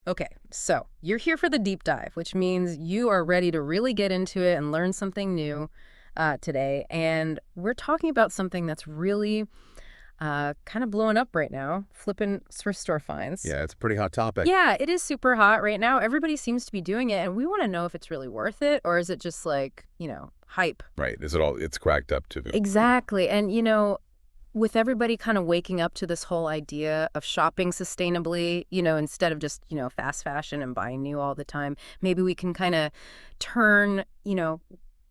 Okay, so you're here for the deep dive, which means you are ready to really get into it and learn something new today. And we're talking about something that's really kind of blowing up right now, flipping thrift store finds. Yeah, it's a pretty hot topic. Yeah, it is super hot right now. Everybody seems to be doing it, and we want to know if it's really worth it, or is it just like, hype? Right. Is it all it's cracked up to? Exactly. And, with everybody kind of waking up to this whole idea of shopping sustainably, instead of just, fast fashion and buying new all the time, maybe we can kind of turn,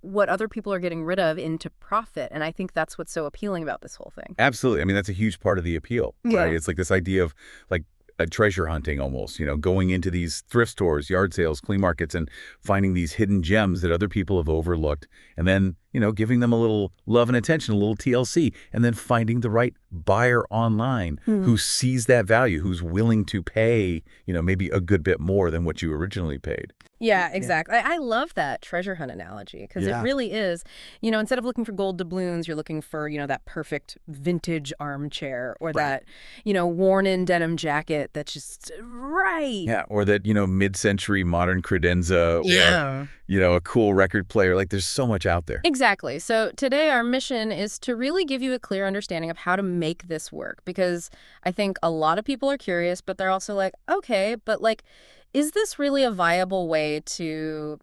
what other people are getting rid of into profit. And I think that's what's so appealing about this whole thing. Absolutely. I mean, that's a huge part of the appeal, Yeah. right? It's like this idea of like a treasure hunting almost, going into these thrift stores, yard sales, flea markets, and finding these hidden gems that other people have overlooked, and then, giving them a little love and attention, a little TLC, and then finding the right buyer online who sees that value, who's willing to pay, maybe a good bit more than what you originally paid. Yeah, exactly. I love that treasure hunt analogy because it Yeah. really is, instead of looking for gold doubloons, you're looking for, that perfect vintage armchair or that, worn-in denim jacket that's just right. Yeah, or that, mid-century modern credenza Yeah. or, a cool record player. Like, there's so much out there. Exactly. So today our mission is to really give you a clear understanding of how to make this work because I think a lot of people are curious, but they're also like, okay, but like, is this really a viable way to,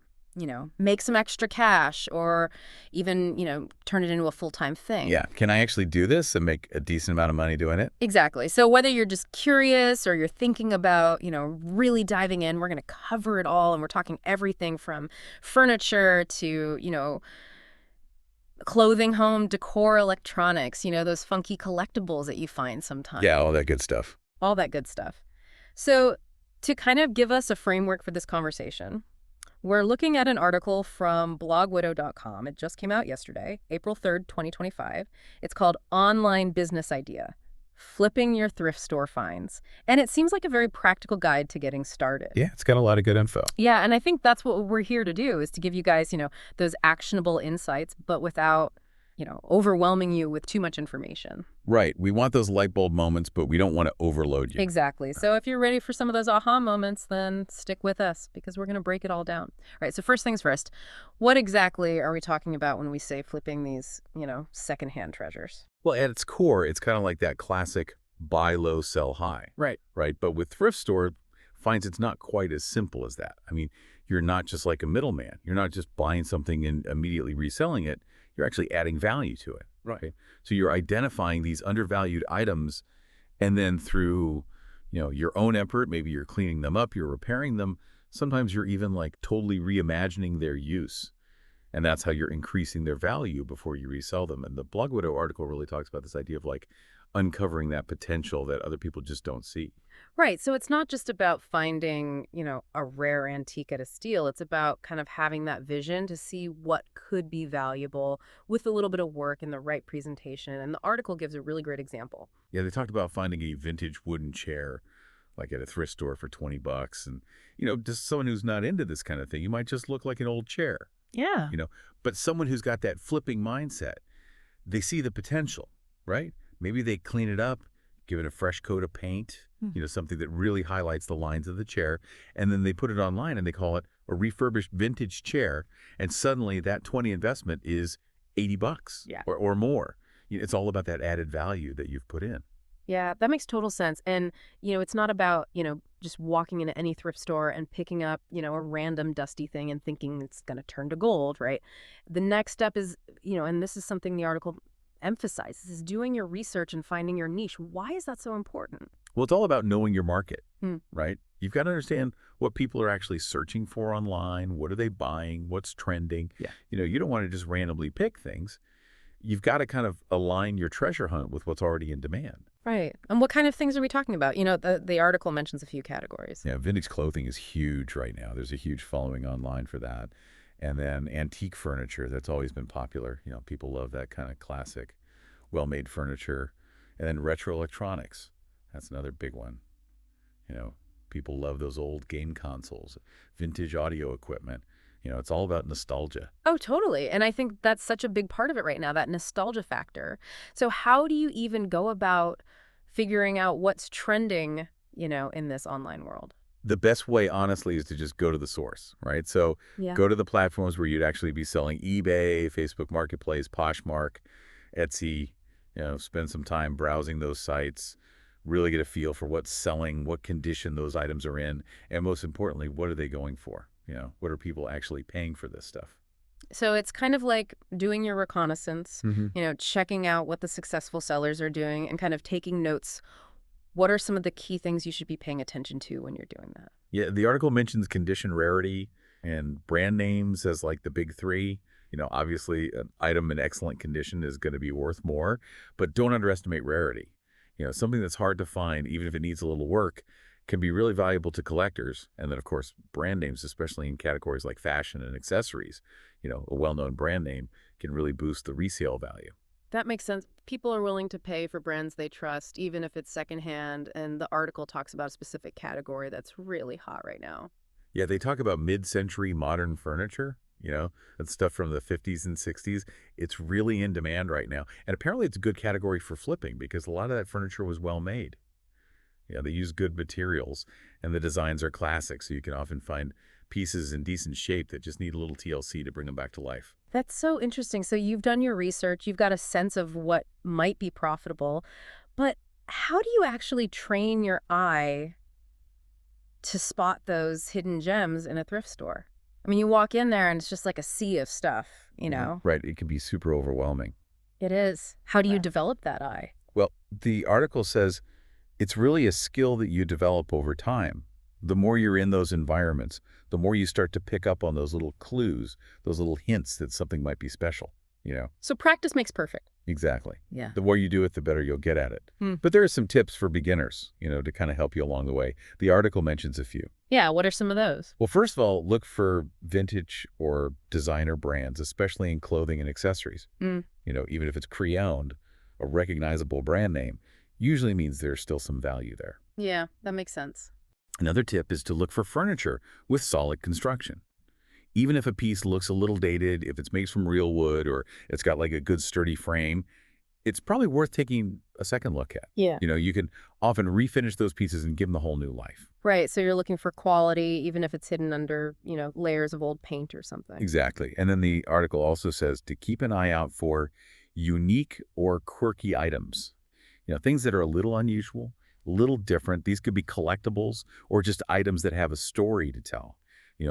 make some extra cash or even, turn it into a full-time thing? Yeah. Can I actually do this and make a decent amount of money doing it? Exactly. So whether you're just curious or you're thinking about, really diving in, we're going to cover it all. And we're talking everything from furniture to, clothing, home, decor, electronics, those funky collectibles that you find sometimes. Yeah, all that good stuff. All that good stuff. So to kind of give us a framework for this conversation, we're looking at an article from blogwidow.com. It just came out yesterday, April 3rd, 2025. It's called Online Business Idea: Flipping Your Thrift Store Finds. And it seems like a very practical guide to getting started. Yeah, it's got a lot of good info. Yeah, and I think that's what we're here to do, is to give you guys, those actionable insights, but without, overwhelming you with too much information. Right. We want those light bulb moments, but we don't want to overload you. Exactly. So if you're ready for some of those aha moments, then stick with us because we're going to break it all down. All right, so first things first, what exactly are we talking about when we say flipping these, secondhand treasures? Well, at its core, it's kind of like that classic buy low, sell high. Right. Right. But with thrift store, finds it's not quite as simple as that. I mean, you're not just like a middleman. You're not just buying something and immediately reselling it. You're actually adding value to it. Right. Okay? So you're identifying these undervalued items, and then through, your own effort, maybe you're cleaning them up, you're repairing them. Sometimes you're even like totally reimagining their use. And that's how you're increasing their value before you resell them. And the Blog Widow article really talks about this idea of like uncovering that potential that other people just don't see. Right. So it's not just about finding, a rare antique at a steal. It's about kind of having that vision to see what could be valuable with a little bit of work and the right presentation. And the article gives a really great example. Yeah, they talked about finding a vintage wooden chair like at a thrift store for $20. And, just someone who's not into this kind of thing, you might just look like an old chair. Yeah. But someone who's got that flipping mindset, they see the potential, right? Maybe they clean it up, give it a fresh coat of paint, something that really highlights the lines of the chair, and then they put it online and they call it a refurbished vintage chair, and suddenly that 20 investment is $80 or more. It's all about that added value that you've put in. Yeah, that makes total sense. And, it's not about, just walking into any thrift store and picking up, a random dusty thing and thinking it's going to turn to gold, right? The next step is, and this is something the article emphasizes, is doing your research and finding your niche. Why is that so important? Well, it's all about knowing your market, right? You've got to understand what people are actually searching for online. What are they buying? What's trending? Yeah. You don't want to just randomly pick things. You've got to kind of align your treasure hunt with what's already in demand. Right. And what kind of things are we talking about? The article mentions a few categories. Yeah, vintage clothing is huge right now. There's a huge following online for that. And then antique furniture, that's always been popular. People love that kind of classic, well-made furniture. And then retro electronics. That's another big one. People love those old game consoles, vintage audio equipment. It's all about nostalgia. Oh, totally. And I think that's such a big part of it right now, that nostalgia factor. So how do you even go about figuring out what's trending, in this online world? The best way, honestly, is to just go to the source, right? So Yeah. go to the platforms where you'd actually be selling: eBay, Facebook Marketplace, Poshmark, Etsy. Spend some time browsing those sites, really get a feel for what's selling, what condition those items are in, and most importantly, what are they going for? What are people actually paying for this stuff? So it's kind of like doing your reconnaissance, Hmm. checking out what the successful sellers are doing and kind of taking notes. What are some of the key things you should be paying attention to when you're doing that? Yeah, the article mentions condition rarity and brand names as like the big three. Obviously, an item in excellent condition is going to be worth more, but don't underestimate rarity. Something that's hard to find, even if it needs a little work, can be really valuable to collectors. And then, of course, brand names, especially in categories like fashion and accessories, a well-known brand name can really boost the resale value. That makes sense. People are willing to pay for brands they trust, even if it's secondhand, and the article talks about a specific category that's really hot right now. Yeah, they talk about mid-century modern furniture, that stuff from the 50s and 60s. It's really in demand right now. And apparently it's a good category for flipping because a lot of that furniture was well made. Yeah, they use good materials and the designs are classic, so you can often find pieces in decent shape that just need a little TLC to bring them back to life. That's so interesting. So you've done your research, you've got a sense of what might be profitable, but how do you actually train your eye to spot those hidden gems in a thrift store? I mean, you walk in there and it's just like a sea of stuff, you know? Right, it can be super overwhelming. It is. How do you develop that eye? Well, the article says it's really a skill that you develop over time. The more you're in those environments, the more you start to pick up on those little clues, those little hints that something might be special, you know? So practice makes perfect. Exactly. Yeah. The more you do it, the better you'll get at it. Hmm. But there are some tips for beginners, to kind of help you along the way. The article mentions a few. Yeah, what are some of those? Well, first of all, look for vintage or designer brands, especially in clothing and accessories. Mm. Even if it's pre-owned, a recognizable brand name usually means there's still some value there. Yeah, that makes sense. Another tip is to look for furniture with solid construction. Even if a piece looks a little dated, if it's made from real wood or it's got like a good sturdy frame, it's probably worth taking a second look at. Yeah. You can often refinish those pieces and give them a whole new life. Right, so you're looking for quality, even if it's hidden under, layers of old paint or something. Exactly. And then the article also says to keep an eye out for unique or quirky items. Things that are a little unusual, a little different. These could be collectibles or just items that have a story to tell.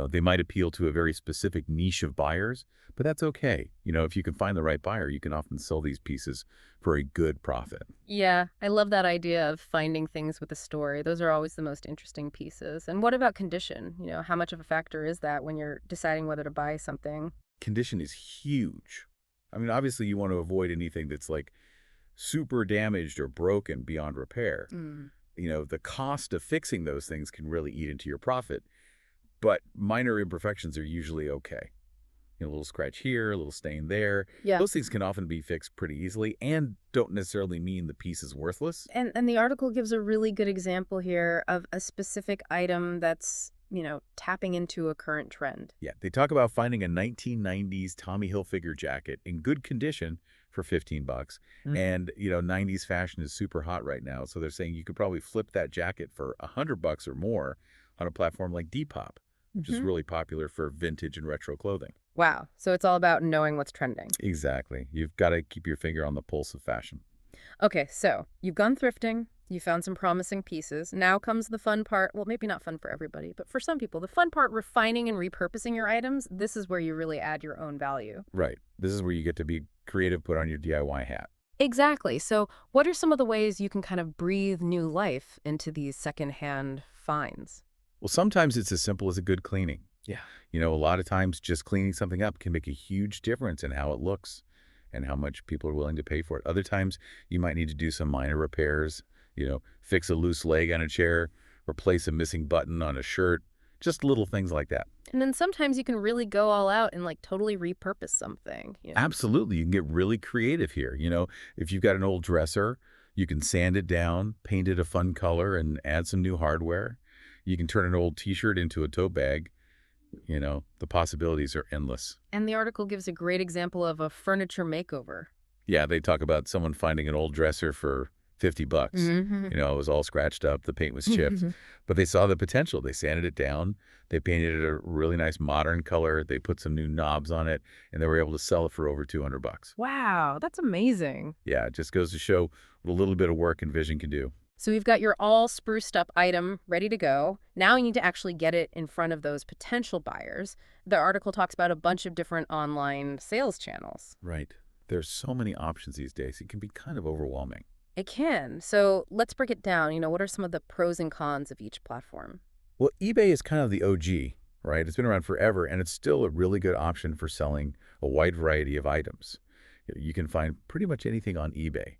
They might appeal to a very specific niche of buyers, but that's okay. If you can find the right buyer, you can often sell these pieces for a good profit. Yeah, I love that idea of finding things with a story. Those are always the most interesting pieces. And what about condition? How much of a factor is that when you're deciding whether to buy something? Condition is huge. I mean, obviously you want to avoid anything that's like super damaged or broken beyond repair. Mm. The cost of fixing those things can really eat into your profit, but minor imperfections are usually okay. A little scratch here, a little stain there. Yeah. Those things can often be fixed pretty easily and don't necessarily mean the piece is worthless. And the article gives a really good example here of a specific item that's, tapping into a current trend. Yeah, they talk about finding a 1990s Tommy Hilfiger jacket in good condition for 15 bucks. Mm. And, 90s fashion is super hot right now. So they're saying you could probably flip that jacket for 100 bucks or more on a platform like Depop, which is really popular for vintage and retro clothing. Wow. So it's all about knowing what's trending. Exactly. You've got to keep your finger on the pulse of fashion. Okay, so you've gone thrifting, you found some promising pieces. Now comes the fun part. Well, maybe not fun for everybody, but for some people, the fun part, refining and repurposing your items. This is where you really add your own value. Right. This is where you get to be creative, put on your DIY hat. Exactly. So what are some of the ways you can kind of breathe new life into these secondhand finds? Well, sometimes it's as simple as a good cleaning. Yeah. A lot of times just cleaning something up can make a huge difference in how it looks and how much people are willing to pay for it. Other times you might need to do some minor repairs, fix a loose leg on a chair, replace a missing button on a shirt, just little things like that. And then sometimes you can really go all out and like totally repurpose something. Absolutely. You can get really creative here. If you've got an old dresser, you can sand it down, paint it a fun color, and add some new hardware. You can turn an old T-shirt into a tote bag. The possibilities are endless. And the article gives a great example of a furniture makeover. Yeah, they talk about someone finding an old dresser for 50 bucks. Mm-hmm. You know, it was all scratched up. The paint was chipped. But they saw the potential. They sanded it down. They painted it a really nice modern color. They put some new knobs on it, and they were able to sell it for over 200 bucks. Wow, that's amazing. Yeah, it just goes to show what a little bit of work and vision can do. So we've got your all spruced up item ready to go. Now you need to actually get it in front of those potential buyers. The article talks about a bunch of different online sales channels. Right. There's so many options these days. It can be kind of overwhelming. It can. So let's break it down. What are some of the pros and cons of each platform? Well, eBay is kind of the OG, right? It's been around forever, and it's still a really good option for selling a wide variety of items. You can find pretty much anything on eBay,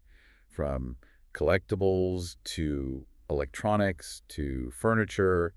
from collectibles to electronics to furniture.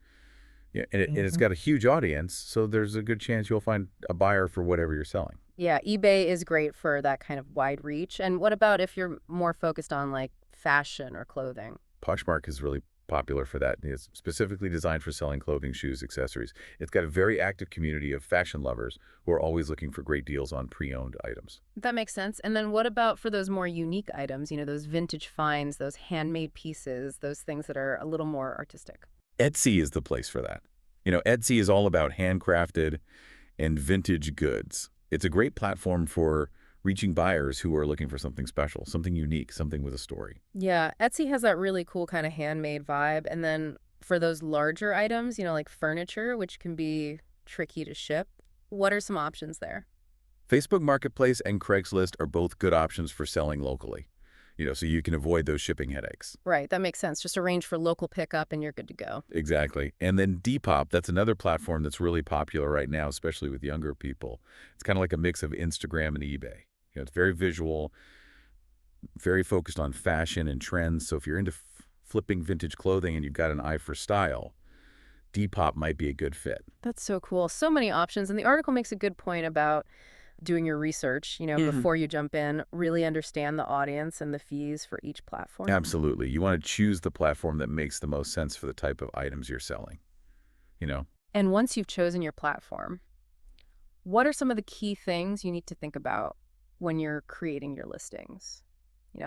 Yeah, and it's got a huge audience, so there's a good chance you'll find a buyer for whatever you're selling. Yeah, eBay is great for that kind of wide reach. And what about if you're more focused on like fashion or clothing? Poshmark is really popular for that. It's specifically designed for selling clothing, shoes, accessories. It's got a very active community of fashion lovers who are always looking for great deals on pre-owned items. That makes sense. And then what about for those more unique items, those vintage finds, those handmade pieces, those things that are a little more artistic? Etsy is the place for that. Etsy is all about handcrafted and vintage goods. It's a great platform for reaching buyers who are looking for something special, something unique, something with a story. Yeah, Etsy has that really cool kind of handmade vibe. And then for those larger items, like furniture, which can be tricky to ship, what are some options there? Facebook Marketplace and Craigslist are both good options for selling locally, so you can avoid those shipping headaches. Right, that makes sense. Just arrange for local pickup and you're good to go. Exactly. And then Depop, that's another platform that's really popular right now, especially with younger people. It's kind of like a mix of Instagram and eBay. It's very visual, very focused on fashion and trends. So if you're into flipping vintage clothing and you've got an eye for style, Depop might be a good fit. That's so cool. So many options. And the article makes a good point about doing your research, before you jump in, really understand the audience and the fees for each platform. Absolutely. You want to choose the platform that makes the most sense for the type of items you're selling, And once you've chosen your platform, what are some of the key things you need to think about when you're creating your listings?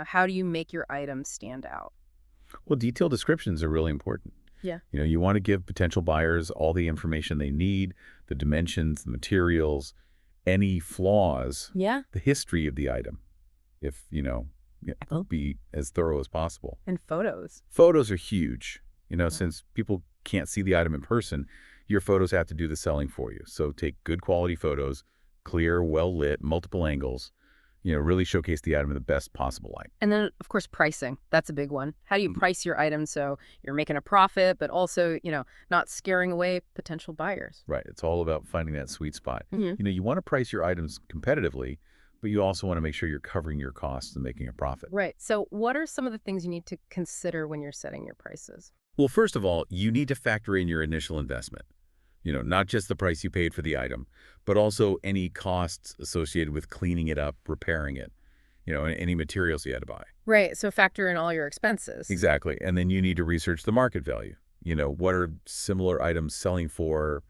How do you make your items stand out? Well, detailed descriptions are really important. Yeah. You want to give potential buyers all the information they need, the dimensions, the materials, any flaws, Yeah. the history of the item, if, be as thorough as possible. And photos. Photos are huge. Since people can't see the item in person, your photos have to do the selling for you. So take good quality photos, clear, well lit, multiple angles, really showcase the item in the best possible light. And then, of course, pricing. That's a big one. How do you price your item so you're making a profit, but also, not scaring away potential buyers? Right. It's all about finding that sweet spot. Mm-hmm. You want to price your items competitively, but you also want to make sure you're covering your costs and making a profit. Right. So what are some of the things you need to consider when you're setting your prices? Well, first of all, you need to factor in your initial investment. Not just the price you paid for the item, but also any costs associated with cleaning it up, repairing it, and any materials you had to buy. Right. So factor in all your expenses. Exactly. And then you need to research the market value. What are similar items selling for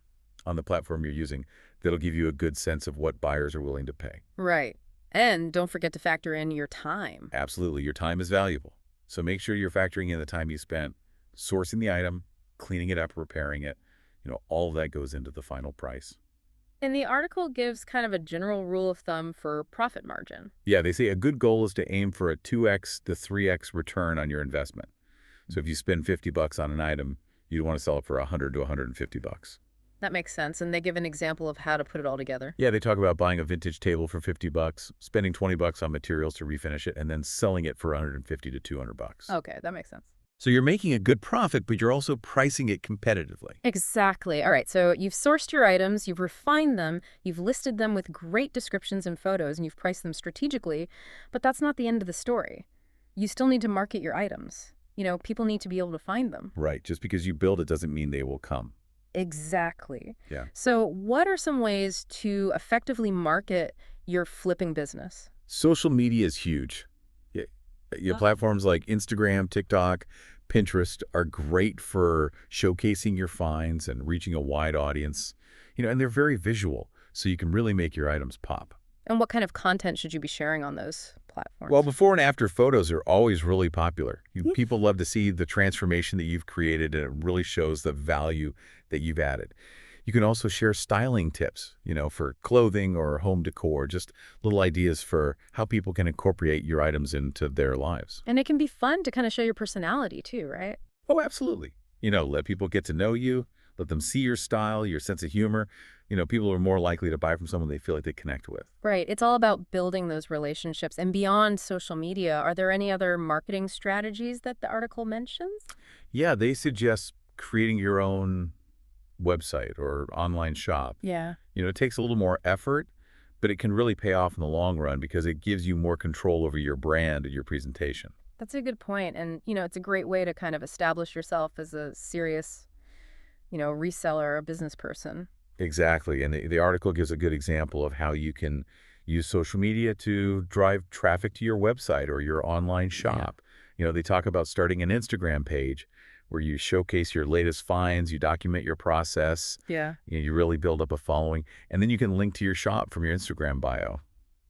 on the platform you're using? That'll give you a good sense of what buyers are willing to pay. Right. And don't forget to factor in your time. Absolutely. Your time is valuable. So make sure you're factoring in the time you spent sourcing the item, cleaning it up, repairing it. All of that goes into the final price. And the article gives kind of a general rule of thumb for profit margin. Yeah, they say a good goal is to aim for a 2x to 3x return on your investment. So if you spend 50 bucks on an item, you'd want to sell it for 100 to 150 bucks. That makes sense. And they give an example of how to put it all together. Yeah, they talk about buying a vintage table for 50 bucks, spending 20 bucks on materials to refinish it, and then selling it for 150 to 200 bucks. Okay, that makes sense. So you're making a good profit, but you're also pricing it competitively. Exactly. All right, so you've sourced your items, you've refined them, you've listed them with great descriptions and photos, and you've priced them strategically, but that's not the end of the story. You still need to market your items. People need to be able to find them. Right. Just because you build it doesn't mean they will come. Exactly. Yeah. So what are some ways to effectively market your flipping business? Social media is huge. Platforms like Instagram, TikTok, Pinterest are great for showcasing your finds and reaching a wide audience. And they're very visual, so you can really make your items pop. And what kind of content should you be sharing on those Well, platforms? before and after photos are always really popular. Yeah. People love to see the transformation that you've created, and it really shows the value that you've added. You can also share styling tips, for clothing or home decor, just little ideas for how people can incorporate your items into their lives. And it can be fun to kind of show your personality too, right? Oh, absolutely. Let people get to know you, let them see your style, your sense of humor. People are more likely to buy from someone they feel like they connect with. Right. It's all about building those relationships. And beyond social media, are there any other marketing strategies that the article mentions? Yeah, they suggest creating your own website or online shop. Yeah. It takes a little more effort, but it can really pay off in the long run because it gives you more control over your brand and your presentation. That's a good point. And, it's a great way to kind of establish yourself as a serious, reseller, a business person. Exactly. And the article gives a good example of how you can use social media to drive traffic to your website or your online shop. They talk about starting an Instagram page where you showcase your latest finds, you document your process, Yeah. you really build up a following, and then you can link to your shop from your Instagram bio.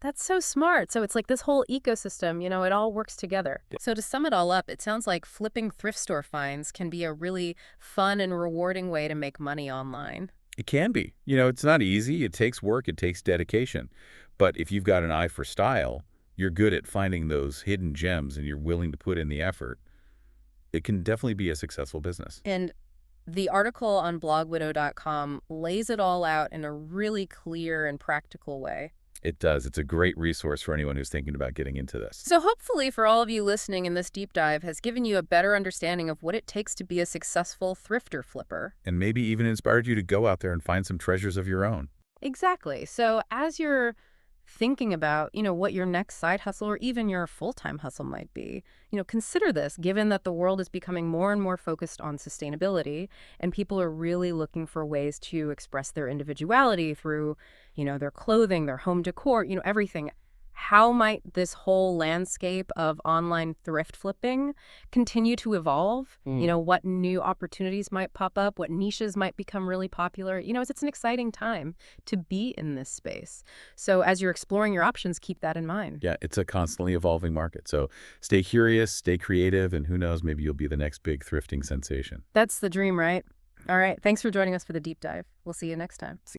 That's so smart. So it's like this whole ecosystem, it all works together. Yeah. So to sum it all up, it sounds like flipping thrift store finds can be a really fun and rewarding way to make money online. It can be. It's not easy. It takes work. It takes dedication. But if you've got an eye for style, you're good at finding those hidden gems and you're willing to put in the effort, it can definitely be a successful business. And the article on blogwidow.com lays it all out in a really clear and practical way. It does. It's a great resource for anyone who's thinking about getting into this. So hopefully for all of you listening in this deep dive has given you a better understanding of what it takes to be a successful thrifter flipper. And maybe even inspired you to go out there and find some treasures of your own. Exactly. So as you're thinking about, what your next side hustle or even your full-time hustle might be, consider this, given that the world is becoming more and more focused on sustainability and people are really looking for ways to express their individuality through, their clothing, their home decor, everything. How might this whole landscape of online thrift flipping continue to evolve? What new opportunities might pop up? What niches might become really popular? It's an exciting time to be in this space. So as you're exploring your options, keep that in mind. Yeah, it's a constantly evolving market. So stay curious, stay creative, and who knows, maybe you'll be the next big thrifting sensation. That's the dream, right? All right. Thanks for joining us for the deep dive. We'll see you next time. See